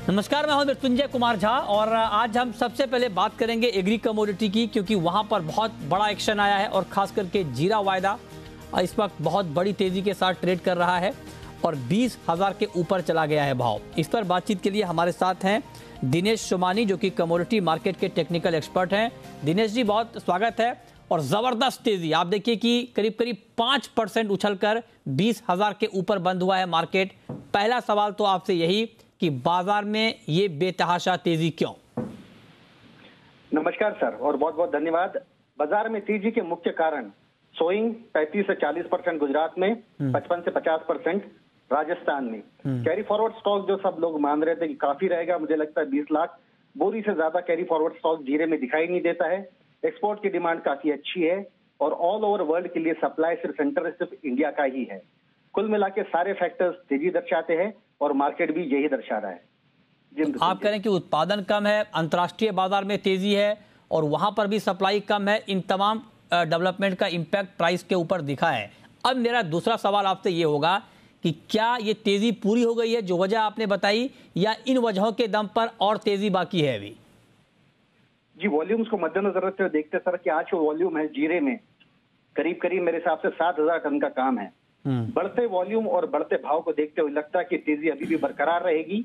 नमस्कार, मैं हूं मृत्युंजय कुमार झा और आज हम सबसे पहले बात करेंगे एग्री कमोडिटी की, क्योंकि वहां पर बहुत बड़ा एक्शन आया है और खास करके जीरा वायदा इस वक्त बहुत बड़ी तेजी के साथ ट्रेड कर रहा है और 20,000 के ऊपर चला गया है भाव। इस पर बातचीत के लिए हमारे साथ हैं दिनेश सोमानी, जो कि कमोडिटी मार्केट के टेक्निकल एक्सपर्ट हैं। दिनेश जी, बहुत स्वागत है। और जबरदस्त तेजी, आप देखिए कि करीब करीब 5% उछलकर 20,000 के ऊपर बंद हुआ है मार्केट। पहला सवाल तो आपसे यही कि बाजार में ये बेतहाशा तेजी क्यों? नमस्कार सर, और बहुत बहुत धन्यवाद। बाजार में तेजी के मुख्य कारण सोइंग 35 से 40% गुजरात में, 55 से 50% राजस्थान में। कैरी फॉरवर्ड स्टॉक जो सब लोग मान रहे थे कि काफी रहेगा, मुझे लगता है 20 लाख बोरी से ज्यादा कैरी फॉरवर्ड स्टॉक जीरे में दिखाई नहीं देता है। एक्सपोर्ट की डिमांड काफी अच्छी है और ऑल ओवर वर्ल्ड के लिए सप्लाई सिर्फ सेंटर सिर्फ इंडिया का ही है। कुल मिला के सारे फैक्टर्स तेजी दर्शाते हैं और मार्केट भी यही दर्शा रहा है। तो आप कह रहे हैं कि उत्पादन कम है, अंतर्राष्ट्रीय बाजार में तेजी है और वहां पर भी सप्लाई कम है। इन तमाम डेवलपमेंट का इंपैक्ट प्राइस के ऊपर दिखा है। अब मेरा दूसरा सवाल आपसे ये होगा कि क्या ये तेजी पूरी हो गई है जो वजह आपने बताई, या इन वजहों के दम पर और तेजी बाकी है अभी? जी, वॉल्यूम्स को मद्देनजर रखते हुए देखते सर कि आज जो वॉल्यूम है जीरे में करीब करीब मेरे हिसाब से 7,000 टन का काम है। बढ़ते वॉल्यूम और बढ़ते भाव को देखते हुए लगता है कि तेजी अभी भी बरकरार रहेगी।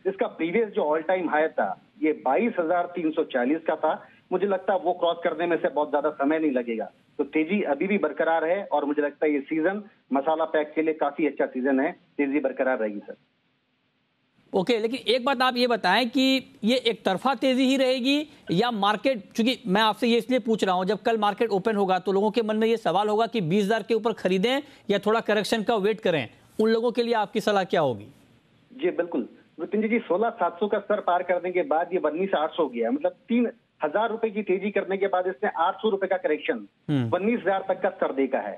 इसका प्रीवियस जो ऑल टाइम हाई था ये 22,340 का था। मुझे लगता है वो क्रॉस करने में से बहुत ज्यादा समय नहीं लगेगा, तो तेजी अभी भी बरकरार है और मुझे लगता है ये सीजन मसाला पैक के लिए काफी अच्छा सीजन है। तेजी बरकरार रहेगी सर। ओके, लेकिन एक बात आप ये बताएं कि ये एक तरफा तेजी ही रहेगी या मार्केट, चूंकि मैं आपसे ये इसलिए पूछ रहा हूं, जब कल मार्केट ओपन होगा तो लोगों के मन में ये सवाल होगा कि 20,000 के ऊपर खरीदें या थोड़ा करेक्शन का वेट करें। उन लोगों के लिए आपकी सलाह क्या होगी? जी बिल्कुल मृत्युंजय जी, 16,700 का स्तर पार करने के बाद ये 19,800 हो गया, मतलब 3,000 रुपए की तेजी करने के बाद इसने 800 रुपए का करेक्शन 19,000 तक का स्तर देखा है।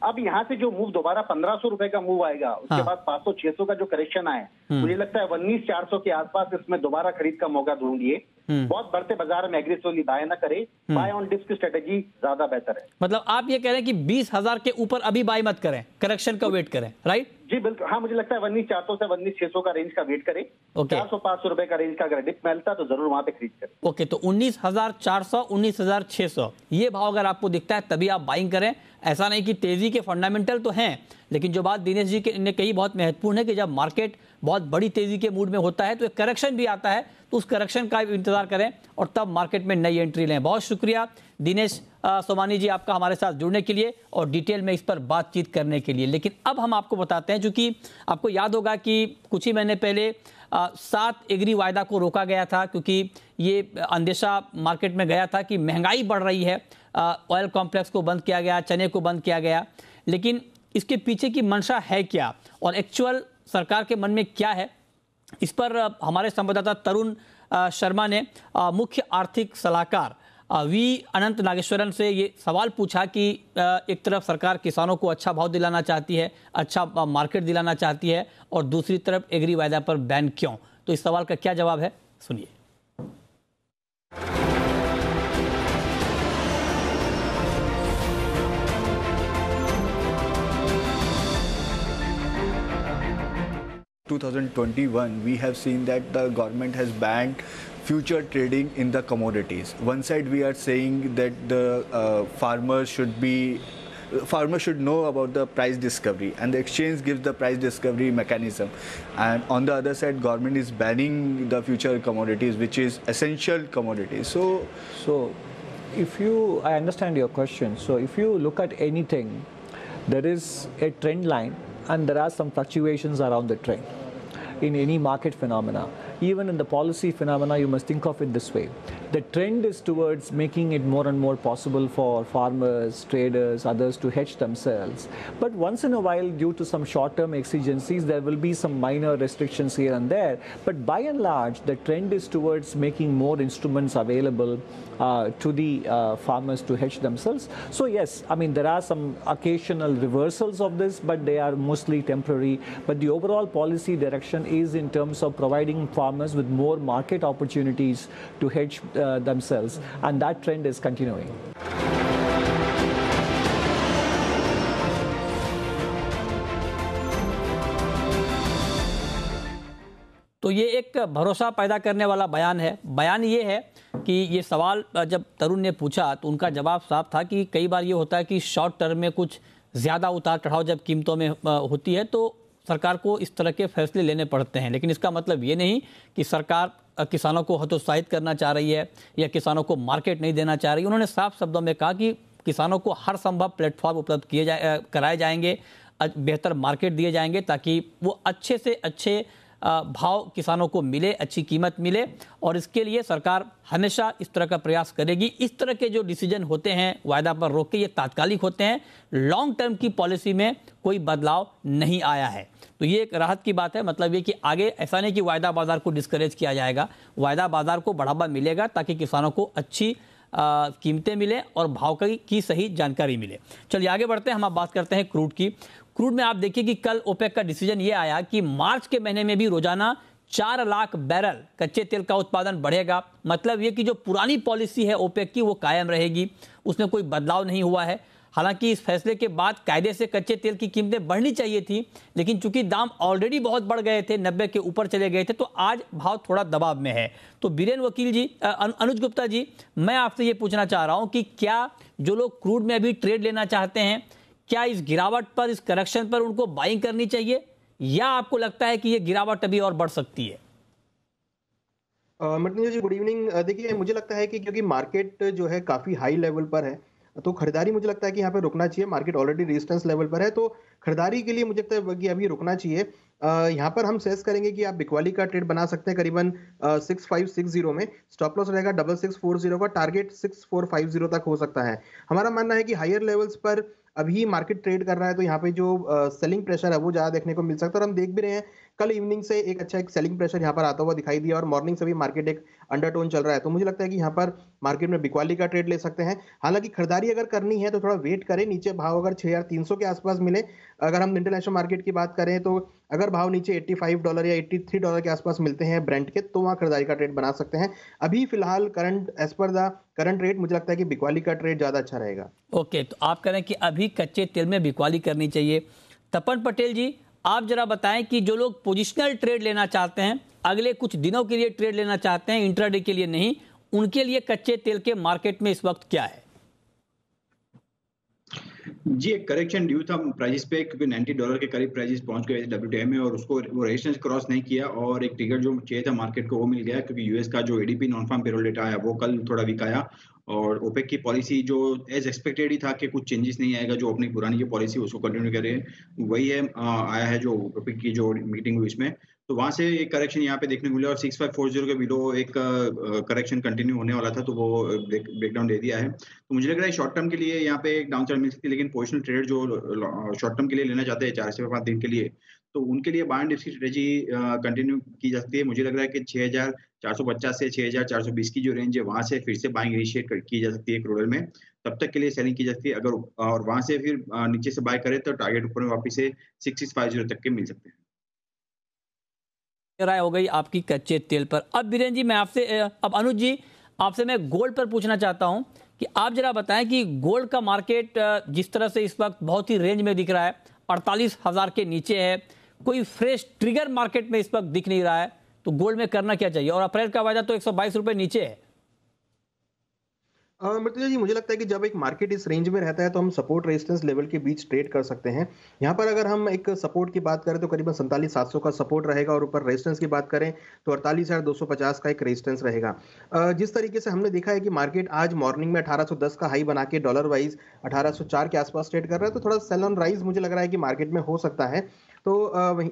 अब यहाँ से जो मूव दोबारा 1,500 रुपए का मूव आएगा, उसके बाद 500-600 का जो करेक्शन आए, मुझे लगता है 19,400 के आसपास इसमें दोबारा खरीद का मौका ढूंढिए। बहुत बढ़ते बाजार में एग्रेसिवली बाय ना करे, बाय ऑन डिप्स की स्ट्रेटेजी ज्यादा बेहतर है। मतलब आप ये कह रहे हैं कि 20,000 के ऊपर अभी बाय मत करें, करेक्शन का वेट करें, राइट? जी बिल्कुल, हाँ मुझे लगता है 19,400 से 19,600 का रेंज का वेट करें। 400-500 रुपए का रेंज का अगर डिप मिलता तो जरूर वहां पे खरीद करें। ओके, तो 19,400, 19,600 ये भाव अगर आपको दिखता है तभी आप बाइंग करें। ऐसा नहीं कि तेजी के फंडामेंटल तो हैं, लेकिन जो बात दिनेश जी ने कही बहुत महत्वपूर्ण है कि जब मार्केट बहुत बड़ी तेजी के मूड में होता है तो एक करेक्शन भी आता है, तो उस करेक्शन का इंतजार करें और तब मार्केट में नई एंट्री लें। बहुत शुक्रिया दिनेश सोमानी जी आपका हमारे साथ जुड़ने के लिए और डिटेल में इस पर बातचीत करने के लिए। लेकिन अब हम आपको बताते हैं, चूंकि आपको याद होगा कि कुछ ही महीने पहले 7 एग्री वायदा को रोका गया था, क्योंकि ये अंदेशा मार्केट में गया था कि महंगाई बढ़ रही है। ऑयल कॉम्प्लेक्स को बंद किया गया, चने को बंद किया गया, लेकिन इसके पीछे की मंशा है क्या और एक्चुअल सरकार के मन में क्या है, इस पर हमारे संवाददाता तरुण शर्मा ने मुख्य आर्थिक सलाहकार वी अनंत नागेश्वरन से ये सवाल पूछा कि एक तरफ सरकार किसानों को अच्छा भाव दिलाना चाहती है, अच्छा मार्केट दिलाना चाहती है, और दूसरी तरफ एग्री वायदा पर बैन क्यों? तो इस सवाल का क्या जवाब है, सुनिए। 2021, we have seen that the government has banned future trading in the commodities. One side we are saying that the farmers should know about the price discovery and the exchange gives the price discovery mechanism, and on the other side government is banning the future commodities, which is essential commodities. So I understand your question. So if you look at anything, there is a trend line and there are some fluctuations around the trend in any market phenomena. Even in the policy phenomena, you must think of it this way. The trend is towards making it more and more possible for farmers, traders, others to hedge themselves. But once in a while, due to some short-term exigencies, there will be some minor restrictions here and there. But by and large, the trend is towards making more instruments available to the farmers to hedge themselves. So yes, I mean, there are some occasional reversals of this, but they are mostly temporary. But the overall policy direction is in terms of providing farmers with more market opportunities to hedge themselves, and that trend is continuing. तो ये एक भरोसा पैदा करने वाला बयान है। बयान ये है कि ये सवाल जब तरुण ने पूछा तो उनका जवाब साफ था कि कई बार ये होता है कि शॉर्ट टर्म में कुछ ज़्यादा उतार चढ़ाव जब कीमतों में होती है तो सरकार को इस तरह के फैसले लेने पड़ते हैं, लेकिन इसका मतलब ये नहीं कि सरकार किसानों को हतोत्साहित करना चाह रही है या किसानों को मार्केट नहीं देना चाह रही। उन्होंने साफ शब्दों में कहा कि किसानों को हर संभव प्लेटफॉर्म उपलब्ध कराए जाएंगे, बेहतर मार्केट दिए जाएंगे ताकि वो अच्छे से अच्छे भाव किसानों को मिले, अच्छी कीमत मिले, और इसके लिए सरकार हमेशा इस तरह का प्रयास करेगी। इस तरह के जो डिसीजन होते हैं वायदा पर रोक के, ये तात्कालिक होते हैं, लॉन्ग टर्म की पॉलिसी में कोई बदलाव नहीं आया है। तो ये एक राहत की बात है। मतलब ये कि आगे ऐसा नहीं कि वायदा बाजार को डिस्करेज किया जाएगा, वायदा बाजार को बढ़ावा मिलेगा ताकि किसानों को अच्छी कीमतें मिले और भाव की सही जानकारी मिले। चलिए आगे बढ़ते हैं, हम अब बात करते हैं क्रूड की। क्रूड में आप देखिए कि कल ओपेक का डिसीजन ये आया कि मार्च के महीने में भी रोजाना 4 लाख बैरल कच्चे तेल का उत्पादन बढ़ेगा। मतलब ये कि जो पुरानी पॉलिसी है ओपेक की वो कायम रहेगी, उसमें कोई बदलाव नहीं हुआ है। हालांकि इस फैसले के बाद कायदे से कच्चे तेल की कीमतें बढ़नी चाहिए थी, लेकिन चूंकि दाम ऑलरेडी बहुत बढ़ गए थे, 90 के ऊपर चले गए थे, तो आज भाव थोड़ा दबाव में है। तो बीरेन वकील जी, अनुज गुप्ता जी, मैं आपसे ये पूछना चाह रहा हूं कि क्या जो लोग क्रूड में अभी ट्रेड लेना चाहते हैं, क्या इस गिरावट पर, इस करेक्शन पर उनको बाइंग करनी चाहिए, या आपको लगता है कि ये गिरावट अभी और बढ़ सकती है? मृत्युंजय जी, गुड इवनिंग। देखिए, मुझे लगता है कि क्योंकि मार्केट जो है काफी हाई लेवल पर है, तो खरीदारी मुझे लगता है कि यहाँ पे रुकना चाहिए। मार्केट ऑलरेडी रेजिस्टेंस लेवल पर है, तो खरीदारी के लिए मुझे लगता है कि अभी रुकना चाहिए। यहाँ पर हम सेस करेंगे कि आप बिकवाली का ट्रेड बना सकते हैं करीबन 6560 में। स्टॉप लॉस रहेगा 6640 का, टारगेट 6450 तक हो सकता है। हमारा मानना है कि हायर लेवल्स पर अभी मार्केट ट्रेड कर रहा है, तो यहाँ पे जो सेलिंग प्रेशर है वो ज्यादा देखने को मिल सकता है। और हम देख भी रहे हैं कल इवनिंग से एक सेलिंग प्रेशर यहाँ पर आता हुआ दिखाई दिया, और मॉर्निंग से भी मार्केट एक अंडरटोन चल रहा है। तो मुझे लगता है कि यहाँ पर मार्केट में बिकवाली का ट्रेड ले सकते हैं। हालांकि खरीदारी अगर करनी है तो थोड़ा वेट करें, नीचे भाव अगर 6300 के आसपास मिले, अगर हम इंटरनेशनल मार्केट की बात करें तो अगर भाव नीचे $85 या $83 के आसपास मिलते हैं ब्रेंट के, तो वहां खरीदारी का ट्रेड बना सकते हैं। अभी फिलहाल करंट एज पर द करंट रेट मुझे लगता है कि बिकवाली का ट्रेड ज्यादा अच्छा रहेगा। ओके, तो आप कह रहे हैं कि अभी कच्चे तेल में बिकवाली करनी चाहिए। तपन पटेल जी, आप जरा बताएं कि जो लोग पोजिशनल ट्रेड लेना चाहते हैं, अगले कुछ दिनों के लिए ट्रेड लेना चाहते हैं, इंट्राडे के लिए नहीं, उनके लिए कच्चे तेल के मार्केट में इस वक्त क्या है? जी, एक करेक्शन ड्यू था प्राइस पे, क्योंकि $90 के करीब प्राइस पहुंच गए थे WTI में, और उसको वो रेजिस्टेंस क्रॉस नहीं किया, और एक ट्रिगर जो चाहिए था मार्केट को वो मिल गया, क्योंकि यूएस का जो ADP non farm payroll data आया वो कल थोड़ा वीक आया। और ओपेक की पॉलिसी जो एज एक्सपेक्टेड ही था कि कुछ चेंजेस नहीं आएगा, जो अपनी पुरानी जो पॉलिसी उसको कंटिन्यू करे, वही है आया है जो ओपेक की जो मीटिंग हुई इसमें। तो वहां से एक करेक्शन यहाँ पे देखने को मिला, और 6540 के बिलो एक करेक्शन कंटिन्यू होने वाला था, तो वो ब्रेकडाउन दे दिया है। तो मुझे लग रहा है शॉर्ट टर्म के लिए यहाँ पे एक डाउन साइड मिल सकती है, लेकिन पोजिशनल ट्रेडर जो शॉर्ट टर्म के लिए लेना चाहते हैं 4 से 5 दिन के लिए, तो उनके लिए बाय एंड डिप की स्ट्रेटेजी कंटिन्यू की जा सकती है। मुझे लग रहा है कि 6450 से 6420 की जो रेंज है, वहां से फिर से बाइंग इनिशिएट की जा सकती है क्रूड ऑयल में, तब तक के लिए सेलिंग की जा सकती है। अगर और वहां से फिर नीचे से बाय करें तो टारगेट ऊपर में वापस से 6650 तक के मिल सकते हैं। राय हो गई आपकी कच्चे तेल पर। अब बीरेन जी, मैं आपसे, अब अनुज जी आपसे मैं गोल्ड पर पूछना चाहता हूं कि आप जरा बताएं कि गोल्ड का मार्केट जिस तरह से इस वक्त बहुत ही रेंज में दिख रहा है, 48,000 के नीचे है, कोई फ्रेश ट्रिगर मार्केट में इस वक्त दिख नहीं रहा है, तो गोल्ड में करना क्या चाहिए? और अप्रैल का वायदा तो 122 रुपए नीचे है। मृत्युंजय जी, मुझे लगता है कि जब एक मार्केट इस रेंज में रहता है तो हम सपोर्ट रेजिस्टेंस लेवल के बीच ट्रेड कर सकते हैं। यहाँ पर अगर हम एक सपोर्ट की बात करें तो करीबन 47,700 का सपोर्ट रहेगा, और ऊपर रेजिस्टेंस की बात करें तो 48,250 का एक रेजिस्टेंस रहेगा। जिस तरीके से हमने देखा है कि मार्केट आज मॉर्निंग में 1810 का हाई बना के डॉलर वाइज 1804 के आसपास ट्रेड कर रहा है, तो थोड़ा सेल ऑन राइज मुझे लग रहा है कि मार्केट में हो सकता है। तो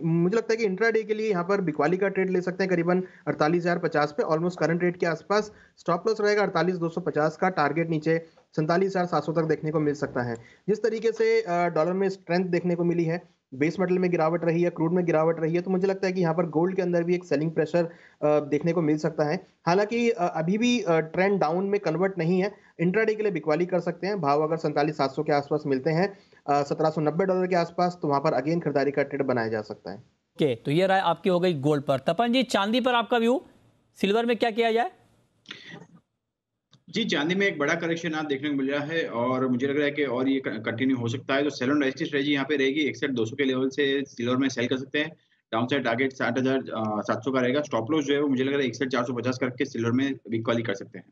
मुझे लगता है कि इंट्राडे के लिए यहाँ पर बिकवाली का ट्रेड ले सकते हैं करीबन 48,050 पे, ऑलमोस्ट करंट रेट के आसपास। स्टॉप लॉस रहेगा 48,250 का, टारगेट नीचे 47,700 तक देखने को मिल सकता है। जिस तरीके से डॉलर में स्ट्रेंथ देखने को मिली है, बेस मेटल में गिरावट रही है, क्रूड में गिरावट रही है, तो मुझे लगता है कि यहाँ पर गोल्ड के अंदर भी एक सेलिंग प्रेशर देखने को मिल सकता है। हालांकि अभी भी ट्रेंड डाउन में कन्वर्ट नहीं है। इंट्राडे के लिए बिकवाली कर सकते हैं, भाव अगर 47,700 के आसपास मिलते हैं, $1790 के आसपास, तो वहां पर अगेन खरीदारी का ट्रेड बनाया जा सकता है। ओके, तो ये राय आपकी हो गई गोल्ड पर। तपन जी, चांदी पर आपका व्यू, सिल्वर में क्या किया जाए? जी, चांदी में एक बड़ा करेक्शन आप देखने को मिल रहा है, और मुझे लग रहा है कि और ये कंटिन्यू हो सकता है। तो सेल ऑन राइज की स्ट्रेटजी यहाँ पे रहेगी, 61,200 के लेवल से सिल्वर में सेल कर सकते हैं, डाउन साइड टारगेट 60,700 का रहेगा। स्टॉप लॉस जो है वो मुझे लग रहा है 61,450 करके सिल्वर में इक्वली कर सकते हैं।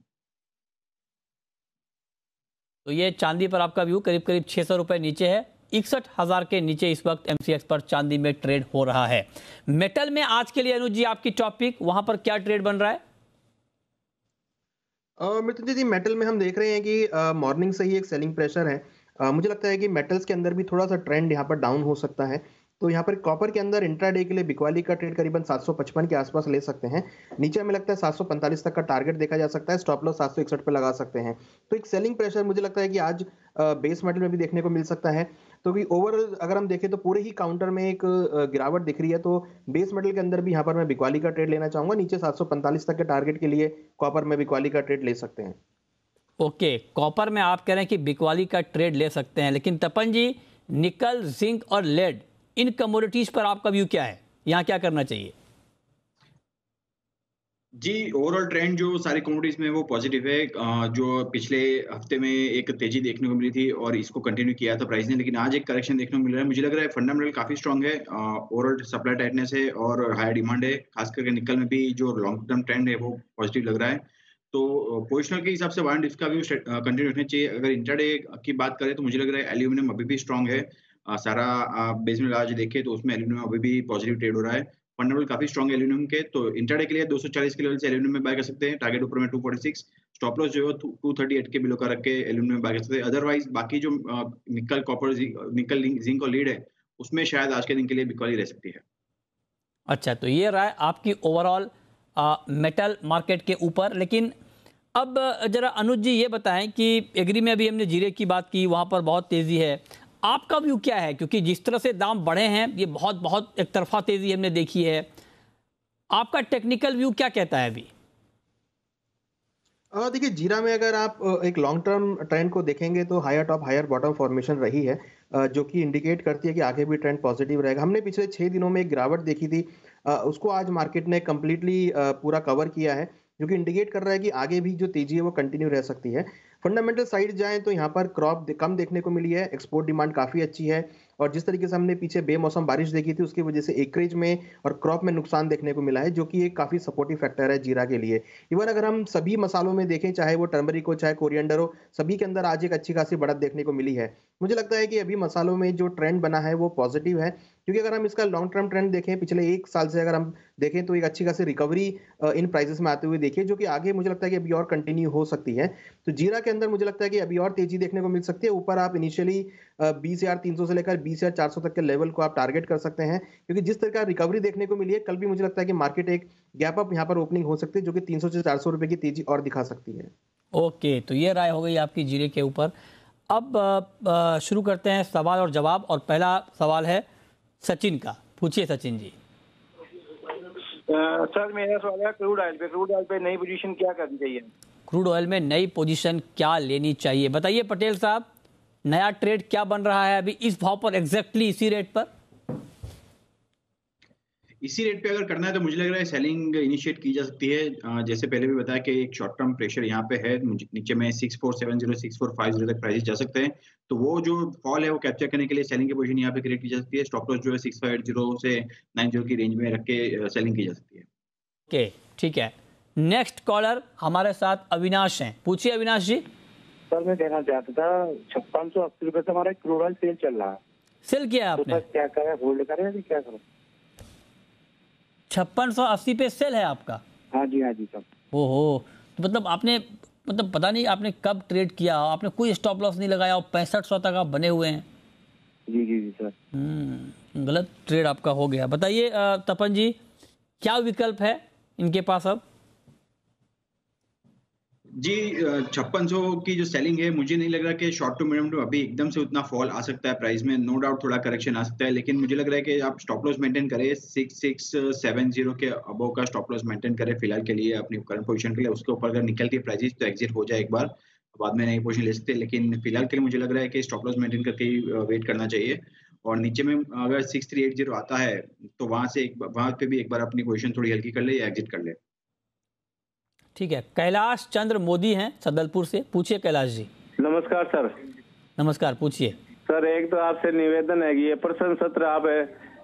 तो ये चांदी पर आपका व्यू करीब करीब 600 रुपए नीचे है, 61,000 के नीचे इस वक्त एमसीएक्स पर चांदी में ट्रेड हो रहा है। मेटल में आज के लिए अनुज जी आपकी टॉपिक, वहां पर क्या ट्रेड बन रहा है? मृत्युंजय जी, मेटल में हम देख रहे हैं कि मॉर्निंग से ही एक सेलिंग प्रेशर है। मुझे लगता है कि मेटल्स के अंदर भी थोड़ा सा ट्रेंड यहाँ पर डाउन हो सकता है। तो यहाँ पर कॉपर के अंदर इंट्राडे के लिए बिकवाली का ट्रेड करीबन 755 के आसपास ले सकते हैं। नीचे हमें लगता है 745 तक का टारगेट देखा जा सकता है। स्टॉप लॉस 761 पे लगा सकते हैं। तो एक सेलिंग प्रेशर मुझे लगता है कि आज बेस मेटल में भी देखने को मिल सकता है। तो कि ओवरऑल अगर हम देखें तो पूरे ही काउंटर में एक गिरावट दिख रही है। तो बेस मेटल के अंदर भी यहाँ पर मैं बिकवाली का ट्रेड लेना चाहूंगा। नीचे 745 तक के टारगेट के लिए कॉपर में बिकवाली का ट्रेड ले सकते हैं। ओके, कॉपर में आप कह रहे हैं कि बिकवाली का ट्रेड ले सकते हैं, लेकिन तपन जी निकल, जिंक और लेड, इन कमोडिटीज पर आपका व्यू क्या है? यहां क्या करना चाहिए? जी, ओवरऑल ट्रेंड जो सारी कमोडिटीज में वो पॉजिटिव है। जो पिछले हफ्ते में एक तेजी देखने को मिली थी और इसको कंटिन्यू किया था प्राइस ने, लेकिन आज एक करेक्शन देखने को मिल रहा है। मुझे लग रहा है फंडामेंटल काफी स्ट्रांग है, ओवरऑल सप्लाई टाइटनेस है और हाई डिमांड है। खास करके निकल में भी जो लॉन्ग टर्म ट्रेंड है वो पॉजिटिव लग रहा है। तो पोजिशनल के हिसाब से वन इसका व्यू कंटिन्यू रखना चाहिए। अगर इंट्राडे की बात करें तो मुझे लग रहा है एल्यूमिनियम अभी भी स्ट्रांग है। सारा बेस में आज देखें तो उसमें एल्यूमिनियम अभी भी पॉजिटिव ट्रेड हो रहा है। फंडामेंटल काफी स्ट्रांग है एल्यूमिनियम के। तो इंट्राडे के लिए 240 के लेवल से एल्यूमिनियम में बाय कर सकते हैं। टारगेट ऊपर में 246, स्टॉप लॉस जो है 238 के बिलो का रख के एल्यूमिनियम में बाय कर सकते हैं। अदरवाइज बाकी जो निकल, कॉपर, निकल, जिंक और लीड है उसमें शायद आज के दिन के लिए बिकवाली रह सकती है। अच्छा, तो ये राय आपकी ओवरऑल मेटल मार्केट के ऊपर। लेकिन अब जरा अनुज जी ये बताएं कि एग्री में अभी हमने जीरे की बात की, वहां पर बहुत तेजी है, आपका व्यू क्या है? क्योंकि जिस तरह से दाम बढ़े हैं, ये बहुत एक तरफा तेजी हमने देखी है। आपका टेक्निकल व्यू क्या कहता है अभी? देखिए, जीरा में अगर आप एक लॉन्ग टर्म ट्रेंड को देखेंगे तो higher top higher bottom formation रही है, जो कि इंडिकेट करती है कि आगे भी ट्रेंड पॉजिटिव रहेगा। हमने पिछले 6 दिनों में एक गिरावट देखी थी, उसको आज मार्केट ने कंप्लीटली पूरा कवर किया है, जो कि इंडिकेट कर रहा है कि आगे भी जो तेजी है वो कंटिन्यू रह सकती है। फंडामेंटल साइड जाएं तो यहाँ पर क्रॉप कम देखने को मिली है, एक्सपोर्ट डिमांड काफ़ी अच्छी है, और जिस तरीके से हमने पीछे बेमौसम बारिश देखी थी उसकी वजह से एकरेज में और क्रॉप में नुकसान देखने को मिला है, जो कि एक काफ़ी सपोर्टिव फैक्टर है जीरा के लिए। इवन अगर हम सभी मसालों में देखें, चाहे वो टर्मरिक हो चाहे कोरिएंडर हो, सभी के अंदर आज एक अच्छी खासी बढ़त देखने को मिली है। मुझे लगता है कि अभी मसालों में जो ट्रेंड बना है वो पॉजिटिव है, क्योंकि अगर हम इसका लॉन्ग टर्म ट्रेंड देखें पिछले 1 साल से अगर हम देखें तो एक अच्छी खासी रिकवरी इन प्राइसेस में आते हुए देखिए, जो कि आगे मुझे लगता है कि अभी और कंटिन्यू हो सकती है। तो जीरा के अंदर मुझे लगता है कि अभी और तेजी देखने को मिल सकती है। ऊपर आप इनिशियली 20,300 से लेकर 20,400 तक के लेवल को आप टारगेट कर सकते हैं, क्योंकि जिस तरह का रिकवरी देखने को मिली है, कल भी मुझे लगता है कि मार्केट एक गैप अप यहाँ पर ओपनिंग हो सकती है, जो कि 300 से 400 रुपए की तेजी और दिखा सकती है। ओके, तो ये राय हो गई आपकी जीरे के ऊपर। अब शुरू करते हैं सवाल और जवाब, और पहला सवाल है सचिन का। पूछिए सचिन जी। सर, मेरा सवाल है क्रूड ऑयल पे नई पोजीशन क्या करनी चाहिए? क्रूड ऑयल में नई पोजीशन क्या लेनी चाहिए, बताइए पटेल साहब। नया ट्रेड क्या बन रहा है अभी इस भाव पर, एग्जैक्टली इसी रेट पर? इसी रेट पे अगर करना है तो मुझे लग रहा है सेलिंग इनिशिएट की जा सकती है। जैसे पहले भी बताया कि एक शॉर्ट टर्म प्रेशर यहाँ पे है, नीचे में 6470 6450 तक प्राइस जा सकते हैं। तो वो जो फॉल है वो कैप्चर करने के लिए सेलिंग की पोजीशन यहाँ पे क्रिएट की जा सकती है। स्टॉप लॉस जो है 6580 से 90 की रेंज में रख के सेलिंग की जा सकती है। ओके, ठीक है। नेक्स्ट कॉलर हमारे साथ अविनाश हैं। पूछिए अविनाश जी। सर, मैं कहना चाहता था 5680 रुपए से हमारा क्रूड ऑयल सेल चल रहा है। सेल किया आपने? तो क्या करें, होल्ड करें या क्या करें? 5680 पे सेल है आपका? हाँ जी सर। ओहो, तो मतलब आपने पता नहीं आपने कब ट्रेड किया, आपने कोई स्टॉप लॉस नहीं लगाया और 6500 तक आप बने हुए हैं। जी सर। गलत ट्रेड आपका हो गया। बताइए तपन जी, क्या विकल्प है इनके पास अब? जी, 5600 की जो सेलिंग है, मुझे नहीं लग रहा कि शॉर्ट टू मीडियम टर्म अभी एकदम से उतना फॉल आ सकता है प्राइस में। नो डाउट थोड़ा करेक्शन आ सकता है, लेकिन मुझे लग रहा है कि आप स्टॉप लॉस मेंटेन करें, 6670 के अबव का स्टॉप लॉस मेंटेन करें फिलहाल के लिए अपनी करंट पोजीशन के लिए। उसके ऊपर अगर निकलती है प्राइसेस तो एग्जिट हो जाए एक बार, बाद में नई पोजीशन ले सकते हैं, लेकिन फिलहाल के लिए मुझे लग रहा है कि स्टॉप लॉस मेंटेन करके ही वेट करना चाहिए। और नीचे में अगर 6380 आता है तो वहां पे भी एक बार अपनी पोजीशन थोड़ी हल्की कर ले या एग्जिट कर ले। ठीक है। कैलाश चंद्र मोदी हैं सदलपुर से। पूछिए कैलाश जी। नमस्कार सर। नमस्कार, पूछिए। सर, एक तो आपसे निवेदन है कि ये प्रश्न सत्र आप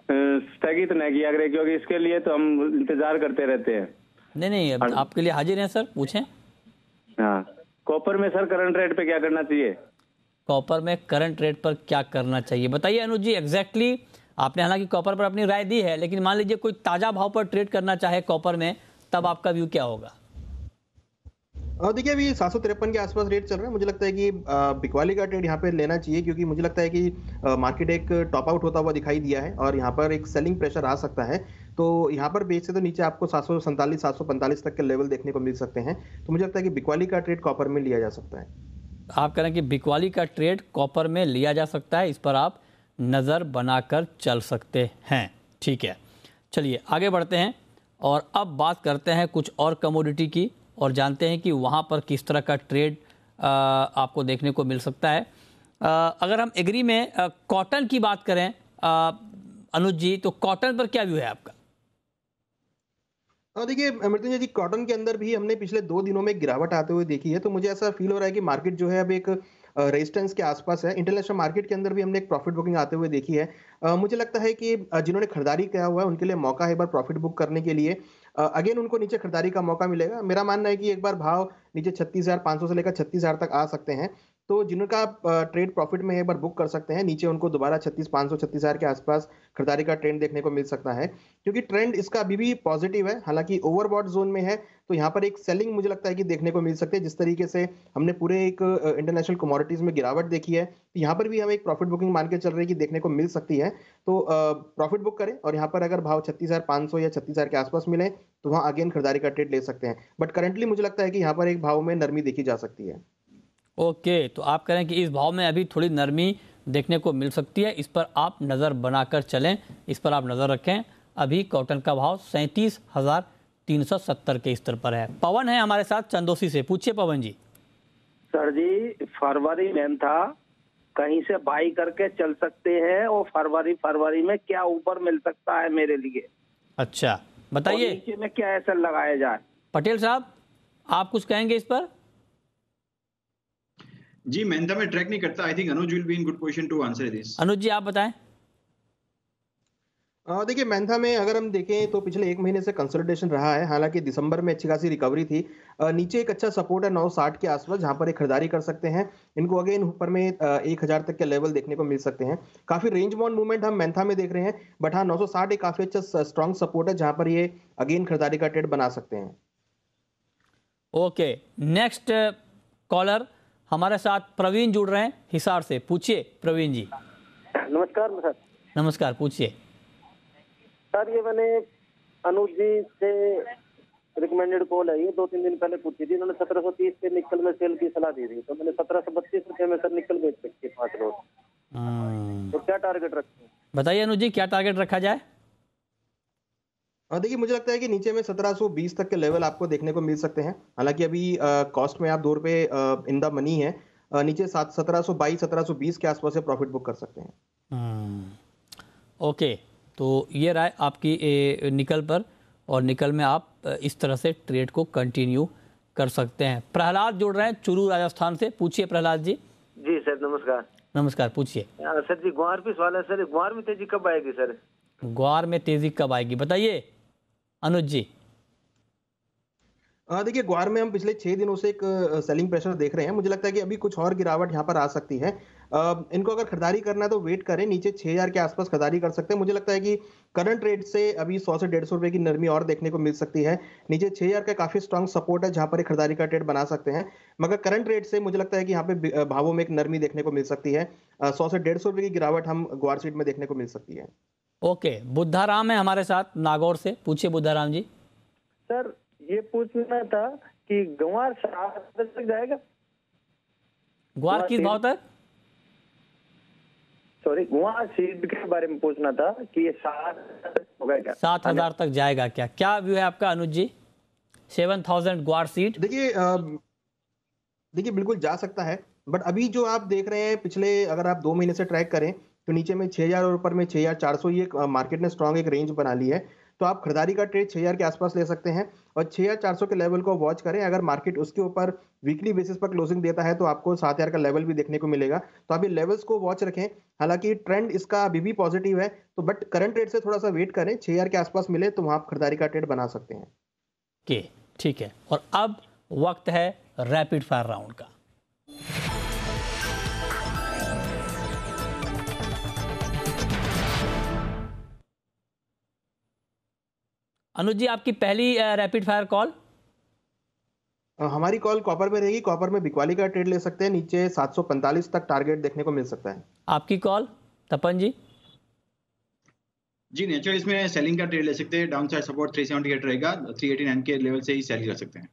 स्थगित न किया करे, क्योंकि इसके लिए तो हम इंतजार करते रहते हैं। नहीं, अब आपके लिए हाजिर हैं सर, पूछें। हाँ, कॉपर में सर करंट रेट पे क्या करना चाहिए? कॉपर में करंट रेट पर क्या करना चाहिए बताइए अनुज जी। एग्जैक्टली आपने हालांकि कॉपर पर अपनी राय दी है, लेकिन मान लीजिए कोई ताजा भाव पर ट्रेड करना चाहे कॉपर में, तब आपका व्यू क्या होगा? देखिए अभी 753 के आसपास रेट चल रहा है। मुझे लगता है कि बिकवाली का ट्रेड यहाँ पे लेना चाहिए, क्योंकि मुझे लगता है कि मार्केट एक टॉप आउट होता हुआ दिखाई दिया है और यहाँ पर एक सेलिंग प्रेशर आ सकता है। तो यहाँ पर बेच से तो नीचे आपको 747 745 तक के लेवल देखने को मिल सकते हैं। तो मुझे लगता है कि बिकवाली का ट्रेड कॉपर में लिया जा सकता है। आप कह रहे हैं कि बिकवाली का ट्रेड कॉपर में लिया जा सकता है, इस पर आप नज़र बनाकर चल सकते हैं। ठीक है, चलिए आगे बढ़ते हैं और अब बात करते हैं कुछ और कमोडिटी की और जानते हैं कि वहाँ पर किस तरह का ट्रेड आपको देखने को मिल सकता है। अगर हम एग्री में कॉटन की बात करें अनुज जी, तो कॉटन पर क्या व्यू है आपका? देखिए मृत्युंजय जी, कॉटन के अंदर भी हमने पिछले 2 दिनों में गिरावट आते हुए देखी है। तो मुझे ऐसा फील हो रहा है कि मार्केट जो है अब एक रेजिस्टेंस के आसपास है। इंटरनेशनल मार्केट के अंदर भी हमने एक प्रॉफिट बुकिंग आते हुए देखी है। मुझे लगता है कि जिन्होंने खरीदारी किया हुआ है उनके लिए मौका है एक बार प्रॉफिट बुक करने के लिए। अगेन उनको नीचे खरीदारी का मौका मिलेगा। मेरा मानना है कि एक बार भाव नीचे 36,500 से लेकर 36,000 तक आ सकते हैं। तो जिनका ट्रेड प्रॉफिट में एक बार बुक कर सकते हैं, नीचे उनको दोबारा 36,500 36,000 के आसपास खरीदारी का ट्रेंड देखने को मिल सकता है, क्योंकि ट्रेंड इसका अभी भी पॉजिटिव है। हालांकि ओवरबॉट जोन में है, तो यहाँ पर एक सेलिंग मुझे लगता है कि देखने को मिल सकती है। जिस तरीके से हमने पूरे एक इंटरनेशनल कमोडिटीज में गिरावट देखी है, तो यहाँ पर भी हमें एक प्रॉफिट बुकिंग मान के चल रही है कि देखने को मिल सकती है। तो प्रॉफिट बुक करें और यहाँ पर अगर भाव 36,500 या 36,000 के आसपास मिले तो वहाँ अगेन खरीदारी का ट्रेड ले सकते हैं। बट करंटली मुझे लगता है कि यहाँ पर एक भाव में नरमी देखी जा सकती है। ओके, तो आप कह रहे हैं कि इस भाव में अभी थोड़ी नरमी देखने को मिल सकती है, इस पर आप नज़र बनाकर चलें, इस पर आप नज़र रखें। अभी कॉटन का भाव 37,370 के स्तर पर है। पवन है हमारे साथ चंदोसी से, पूछिए पवन जी। सर जी, फरवरी में था, कहीं से बाई करके चल सकते हैं और फरवरी में क्या ऊपर मिल सकता है मेरे लिए? अच्छा बताइए, नीचे में क्या ऐसा लगाया जाए? पटेल साहब आप कुछ कहेंगे इस पर? जी, मेंथा में ट्रैक नहीं करता। I think Anuj will be in good position to answer this. Anuj ji आप बताएं। देखिए मेंथा में अगर हम देखें तो पिछले 1 महीने से कंसोलिडेशन रहा है। हालांकि दिसंबर में अच्छी खासी रिकवरी थी। नीचे एक अच्छा सपोर्ट है 960 के आसपास, जहां पर एक खरीदारी कर सकते हैं। इनको अगेन ऊपर में 1000 तक के लेवल देखने को मिल सकते हैं। काफी रेंज बाउंड मूवमेंट हम मेंथा में देख रहे हैं, बट हाँ 960 एक काफी अच्छा स्ट्रॉन्ग सपोर्ट है, जहां पर ये अगेन खरीदारी का ट्रेड बना सकते हैं। ओके, नेक्स्ट कॉलर हमारे साथ प्रवीण जुड़ रहे हैं हिसार से, पूछिए प्रवीण जी। नमस्कार सर। नमस्कार, पूछिए सर। ये मैंने अनुज जी से रिकमेंडेड कॉल है, ये 2-3 दिन पहले पूछी थी। उन्होंने 1730 पे निकल में सेल की सलाह दी थी, तो मैंने 1732 रुपये में सर निकल बेच सकती है 5 लोग। तो क्या टारगेट रखें? बताइए अनुज जी, क्या टारगेट रखा जाए? देखिए मुझे लगता है कि नीचे में 1720 तक के लेवल आपको देखने को मिल सकते हैं। हालांकि अभी कॉस्ट में आप 2 रुपये इन द मनी है। नीचे 1722 1720 के आसपास से प्रॉफिट बुक कर सकते हैं। ओके, तो ये राय आपकी निकल पर, और निकल में आप इस तरह से ट्रेड को कंटिन्यू कर सकते हैं। प्रहलाद जुड़ रहे हैं चुरू राजस्थान से, पूछिए प्रहलाद जी। जी सर नमस्कार। नमस्कार, पूछिए। सर जी ग्वार पे सवाल है सर, ग्वार में तेजी कब आएगी सर? ग्वार में तेजी कब आएगी बताइए अनुज जी। देखिए ग्वार में हम पिछले 6 दिनों से एक सेलिंग प्रेशर देख रहे हैं। मुझे लगता है कि अभी कुछ और गिरावट यहाँ पर आ सकती है। इनको अगर खरीदारी करना है तो वेट करें, नीचे 6000 के आसपास खरीदारी कर सकते हैं। मुझे लगता है कि करंट रेट से अभी 100 से 150 रुपए की नरमी और देखने को मिल सकती है। नीचे 6000 का काफी स्ट्रॉन्ग सपोर्ट है, जहां पर एक खरीदारी का ट्रेड बना सकते हैं। मगर करंट रेट से मुझे लगता है कि यहाँ पे भावों में एक नरमी देखने को मिल सकती है। 100 से 150 रुपए की गिरावट हम ग्वार सीट में देखने को मिल सकती है। ओके, बुद्धाराम है हमारे साथ नागौर से, पूछिए बुद्धाराम जी। सर ये पूछना था कि ग्वार 7 तक जाएगा? ग्वार किस भाव तक? सॉरी, ग्वार सीड के बारे में पूछना था कि ये 7 होगा क्या? 7000 तक जाएगा क्या? क्या व्यू है आपका अनुज जी? 7000 ग्वार सीड। देखिए बिल्कुल जा सकता है, बट अभी जो आप देख रहे हैं पिछले अगर आप 2 महीने से ट्रैक करें तो नीचे में 6000 और ऊपर में 6400 ये मार्केट ने स्ट्रॉन्ग एक रेंज बना ली है। तो आप खरीदारी का ट्रेड 6000 के आसपास ले सकते हैं और 6400 के लेवल को वॉच करें। अगर मार्केट उसके ऊपर वीकली बेसिस पर क्लोजिंग देता है तो आपको 7000 का लेवल भी देखने को मिलेगा। तो आप ये लेवल्स को वॉच रखें। हालांकि ट्रेंड इसका अभी भी पॉजिटिव है, तो बट करंट रेट से थोड़ा सा वेट करें, 6000 के आसपास मिले तो वहां आप खरीदारी का ट्रेड बना सकते हैं। ओके, ठीक है। और अब वक्त है रैपिड फायर राउंड का। अनुज जी, आपकी पहली रैपिड फायर कॉल। हमारी कॉल कॉपर में रहेगी। कॉपर में बिकवाली का ट्रेड ले सकते हैं, नीचे 745 तक टारगेट देखने को मिल सकता है। आपकी कॉल तपन जी। जी नेचुरल इसमें सेलिंग का ट्रेड ले सकते हैं, डाउन साइड सपोर्ट 378 रहेगा, 389 के लेवल से ही सेल कर सकते हैं।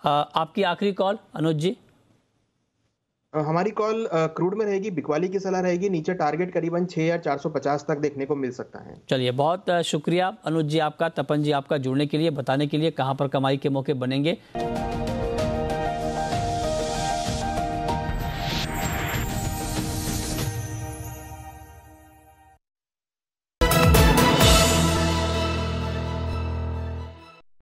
आपकी आखिरी कॉल अनुज जी। हमारी कॉल क्रूड में रहेगी, बिकवाली की सलाह रहेगी, नीचे टारगेट करीबन 6450 तक देखने को मिल सकता है। चलिए, बहुत शुक्रिया अनुज जी आपका, तपन जी आपका जुड़ने के लिए, बताने के लिए कहां पर कमाई के मौके बनेंगे।